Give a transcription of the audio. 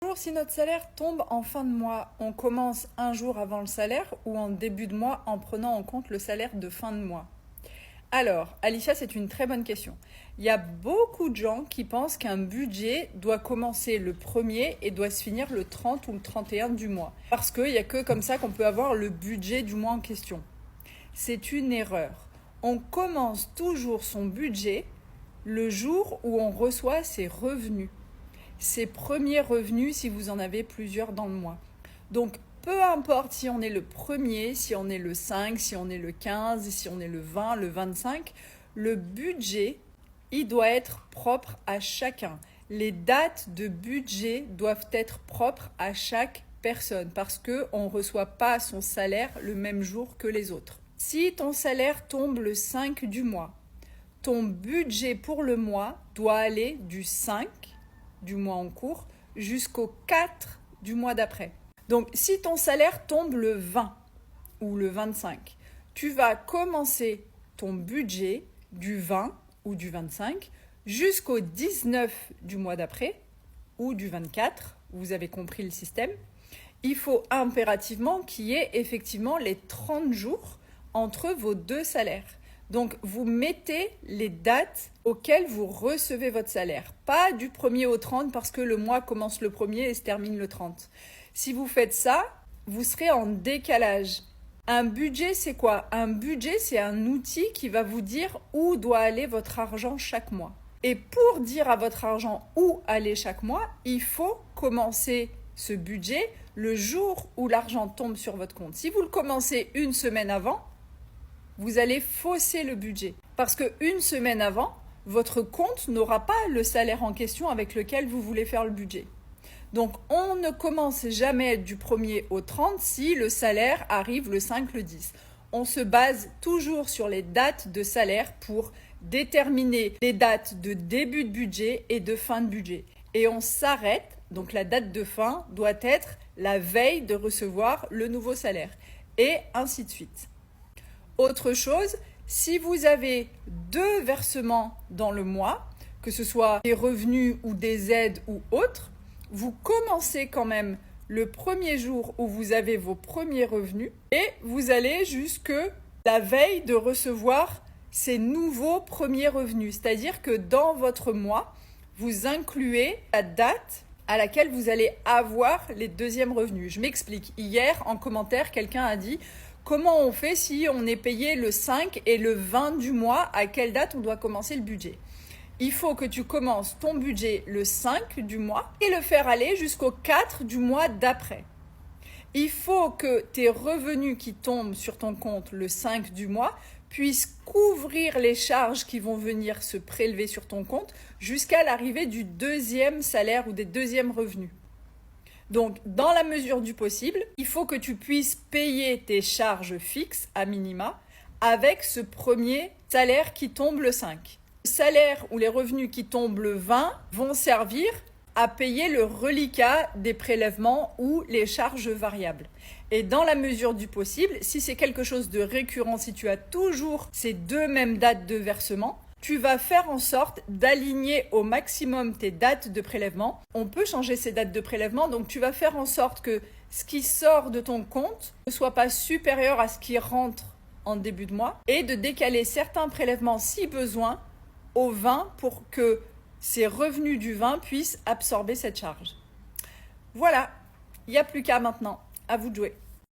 Bonjour, si notre salaire tombe en fin de mois, on commence un jour avant le salaire ou en début de mois en prenant en compte le salaire de fin de mois? Alors, Alicia, c'est une très bonne question. Il y a beaucoup de gens qui pensent qu'un budget doit commencer le 1er et doit se finir le 30 ou le 31 du mois. Parce qu'il n'y a que comme ça qu'on peut avoir le budget du mois en question. C'est une erreur. On commence toujours son budget le jour où on reçoit ses revenus. Ses premiers revenus si vous en avez plusieurs dans le mois. Donc, peu importe si on est le 1er, si on est le 5, si on est le 15, si on est le 20, le 25, le budget, il doit être propre à chacun. Les dates de budget doivent être propres à chaque personne parce qu'on ne reçoit pas son salaire le même jour que les autres. Si ton salaire tombe le 5 du mois, ton budget pour le mois doit aller du 5 du mois en cours jusqu'au 4 du mois d'après. Donc, si ton salaire tombe le 20 ou le 25, tu vas commencer ton budget du 20 ou du 25 jusqu'au 19 du mois d'après ou du 24. Vous avez compris le système. Il faut impérativement qu'il y ait effectivement les 30 jours entre vos deux salaires. Donc, vous mettez les dates auxquelles vous recevez votre salaire. Pas du 1er au 30 parce que le mois commence le 1er et se termine le 30. Si vous faites ça, vous serez en décalage. Un budget, c'est quoi? Un budget, c'est un outil qui va vous dire où doit aller votre argent chaque mois. Et pour dire à votre argent où aller chaque mois, il faut commencer ce budget le jour où l'argent tombe sur votre compte. Si vous le commencez une semaine avant, vous allez fausser le budget. Parce qu'une semaine avant, votre compte n'aura pas le salaire en question avec lequel vous voulez faire le budget. Donc, on ne commence jamais du 1er au 30 si le salaire arrive le 5, le 10. On se base toujours sur les dates de salaire pour déterminer les dates de début de budget et de fin de budget. Et on s'arrête, donc la date de fin doit être la veille de recevoir le nouveau salaire. Et ainsi de suite. Autre chose, si vous avez 2 versements dans le mois, que ce soit des revenus ou des aides ou autres, vous commencez quand même le premier jour où vous avez vos premiers revenus et vous allez jusque la veille de recevoir ces nouveaux premiers revenus. C'est-à-dire que dans votre mois, vous incluez la date à laquelle vous allez avoir les deuxièmes revenus. Je m'explique. Hier, en commentaire, quelqu'un a dit « Comment on fait si on est payé le 5 et le 20 du mois? À quelle date on doit commencer le budget ?» Il faut que tu commences ton budget le 5 du mois et le faire aller jusqu'au 4 du mois d'après. Il faut que tes revenus qui tombent sur ton compte le 5 du mois puissent couvrir les charges qui vont venir se prélever sur ton compte jusqu'à l'arrivée du deuxième salaire ou des deuxièmes revenus. Donc, dans la mesure du possible, il faut que tu puisses payer tes charges fixes à minima avec ce premier salaire qui tombe le 5. Le salaire ou les revenus qui tombent le 20 vont servir à payer le reliquat des prélèvements ou les charges variables. Et dans la mesure du possible, si c'est quelque chose de récurrent, si tu as toujours ces 2 mêmes dates de versement, tu vas faire en sorte d'aligner au maximum tes dates de prélèvement. On peut changer ces dates de prélèvement, donc tu vas faire en sorte que ce qui sort de ton compte ne soit pas supérieur à ce qui rentre en début de mois et de décaler certains prélèvements si besoin au 20 pour que ces revenus du 20 puissent absorber cette charge. Voilà, il n'y a plus qu'à maintenant. À vous de jouer.